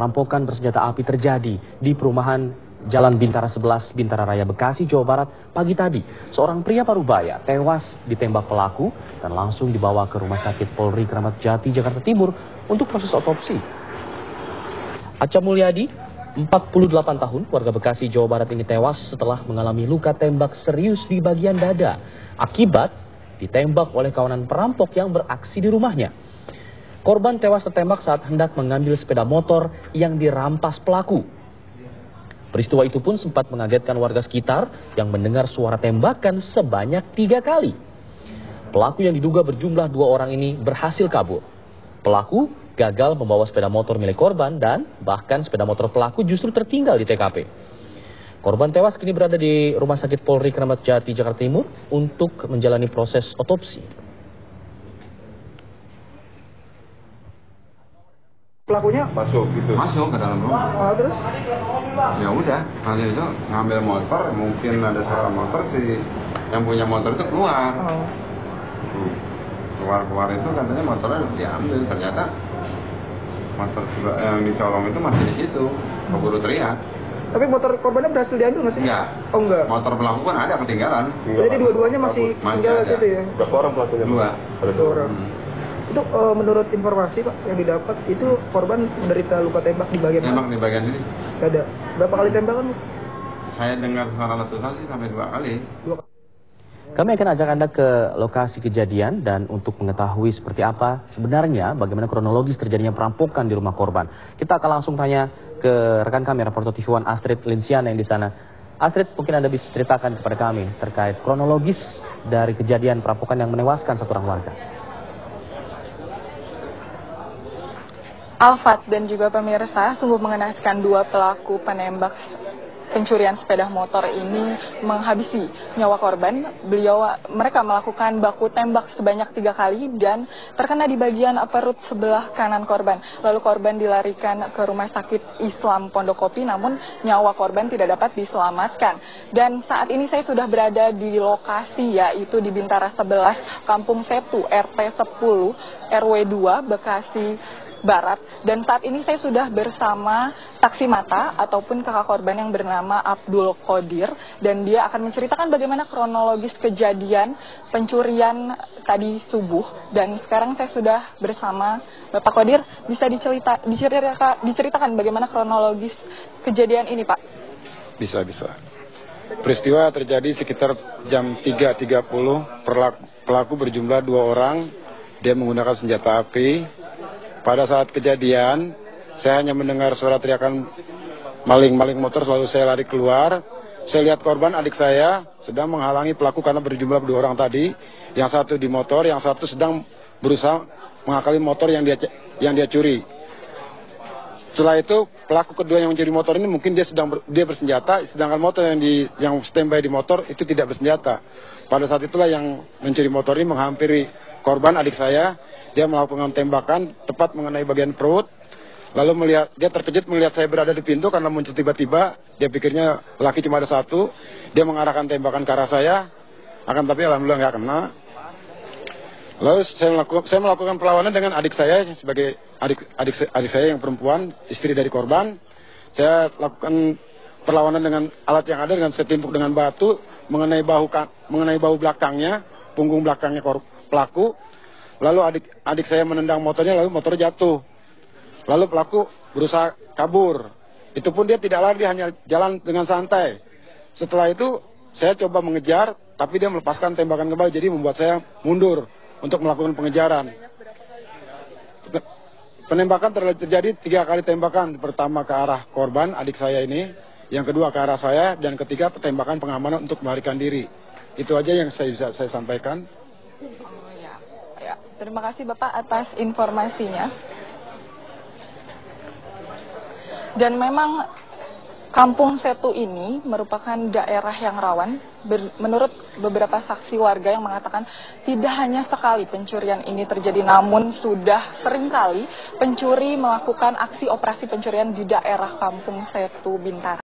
perampokan bersenjata api terjadi di perumahan Jalan Bintara 11, Bintara Raya, Bekasi, Jawa Barat pagi tadi. Seorang pria parubaya tewas ditembak pelaku dan langsung dibawa ke Rumah Sakit Polri Kramat Jati, Jakarta Timur untuk proses otopsi. Aca Mulyadi, 48 tahun, warga Bekasi, Jawa Barat ini tewas setelah mengalami luka tembak serius di bagian dada akibat ditembak oleh kawanan perampok yang beraksi di rumahnya. Korban tewas tertembak saat hendak mengambil sepeda motor yang dirampas pelaku. Peristiwa itu pun sempat mengagetkan warga sekitar yang mendengar suara tembakan sebanyak 3 kali. Pelaku yang diduga berjumlah 2 orang ini berhasil kabur. Pelaku gagal membawa sepeda motor milik korban dan bahkan sepeda motor pelaku justru tertinggal di TKP. Korban tewas kini berada di Rumah Sakit Polri Kramat Jati, Jakarta Timur untuk menjalani proses otopsi. Pelakunya masuk ke dalam rumah. terus Ya udah, hasil itu ngambil motor, mungkin ada suara motor si yang punya motor itu keluar. Keluar itu katanya motornya diambil, ternyata motor yang dicolong itu masih di situ, keburu teriak. tapi motor korbannya berhasil diambil nggak sih? Enggak. Oh enggak. Motor pelaku kan ada ketinggalan. Jadi dua-duanya masih tinggal di situ ya? Berapa orang pelakunya? 2. Ada 2 orang. Itu menurut informasi Pak yang didapat itu korban menderita luka tembak di bagian Tembak mana? di bagian ini. Ada. Berapa kali tembakan? Saya dengar suara letusan sih sampai 2 kali. 2 kali. Kami akan ajak Anda ke lokasi kejadian dan untuk mengetahui seperti apa sebenarnya bagaimana kronologis terjadinya perampokan di rumah korban. Kita akan langsung tanya ke rekan kami, reporter TV One Astrid Linsiana yang di sana. Astrid, mungkin Anda bisa ceritakan kepada kami terkait kronologis dari kejadian perampokan yang menewaskan 1 orang warga. Alfat dan juga pemirsa, sungguh mengenaskan 2 pelaku penembak pencurian sepeda motor ini menghabisi nyawa korban. Mereka melakukan baku tembak sebanyak 3 kali dan terkena di bagian perut sebelah kanan korban. Lalu korban dilarikan ke Rumah Sakit Islam Pondokopi, namun nyawa korban tidak dapat diselamatkan. Dan saat ini saya sudah berada di lokasi, yaitu di Bintara 11, Kampung Setu, RT 10, RW 2, Bekasi Barat. Dan saat ini saya sudah bersama saksi mata ataupun kakak korban yang bernama Abdul Qadir, dan dia akan menceritakan bagaimana kronologis kejadian pencurian tadi subuh. Dan sekarang saya sudah bersama Bapak Qadir. Bisa diceritakan bagaimana kronologis kejadian ini, Pak? Bisa. Peristiwa terjadi sekitar jam 3.30. Pelaku berjumlah 2 orang. Dia menggunakan senjata api. Pada saat kejadian, saya hanya mendengar suara teriakan maling motor, lalu saya lari keluar. Saya lihat korban, adik saya, sedang menghalangi pelaku karena berjumlah 2 orang tadi. Yang satu di motor, yang satu sedang berusaha mengakali motor yang dia curi. Setelah itu, pelaku kedua yang mencuri motor ini mungkin dia bersenjata, sedangkan motor yang standby di motor itu tidak bersenjata. Pada saat itulah yang mencuri motor ini menghampiri korban, adik saya. Dia melakukan tembakan tepat mengenai bagian perut. Lalu dia terkejut melihat saya berada di pintu karena muncul tiba-tiba. Dia pikirnya laki cuma ada 1. Dia mengarahkan tembakan ke arah saya. Akan tapi alhamdulillah nggak kena. Lalu saya melakukan perlawanan dengan adik saya sebagai adik saya yang perempuan, istri dari korban. Saya lakukan perlawanan dengan alat yang ada, dengan setimpuk dengan batu mengenai bahu belakangnya, punggung belakangnya pelaku. Lalu adik saya menendang motornya, lalu motornya jatuh. Lalu pelaku berusaha kabur. Itu pun dia tidak lari, dia hanya jalan dengan santai. Setelah itu saya coba mengejar, tapi dia melepaskan tembakan kembali, jadi membuat saya mundur untuk melakukan pengejaran. Penembakan terjadi 3 kali tembakan. Pertama ke arah korban, adik saya ini. Yang kedua ke arah saya, dan ketiga tembakan pengamanan untuk melarikan diri. Itu aja yang bisa saya sampaikan. Terima kasih Bapak atas informasinya. Dan memang Kampung Setu ini merupakan daerah yang rawan. Menurut beberapa saksi warga yang mengatakan tidak hanya sekali pencurian ini terjadi, namun sudah seringkali pencuri melakukan aksi operasi pencurian di daerah Kampung Setu Bintara.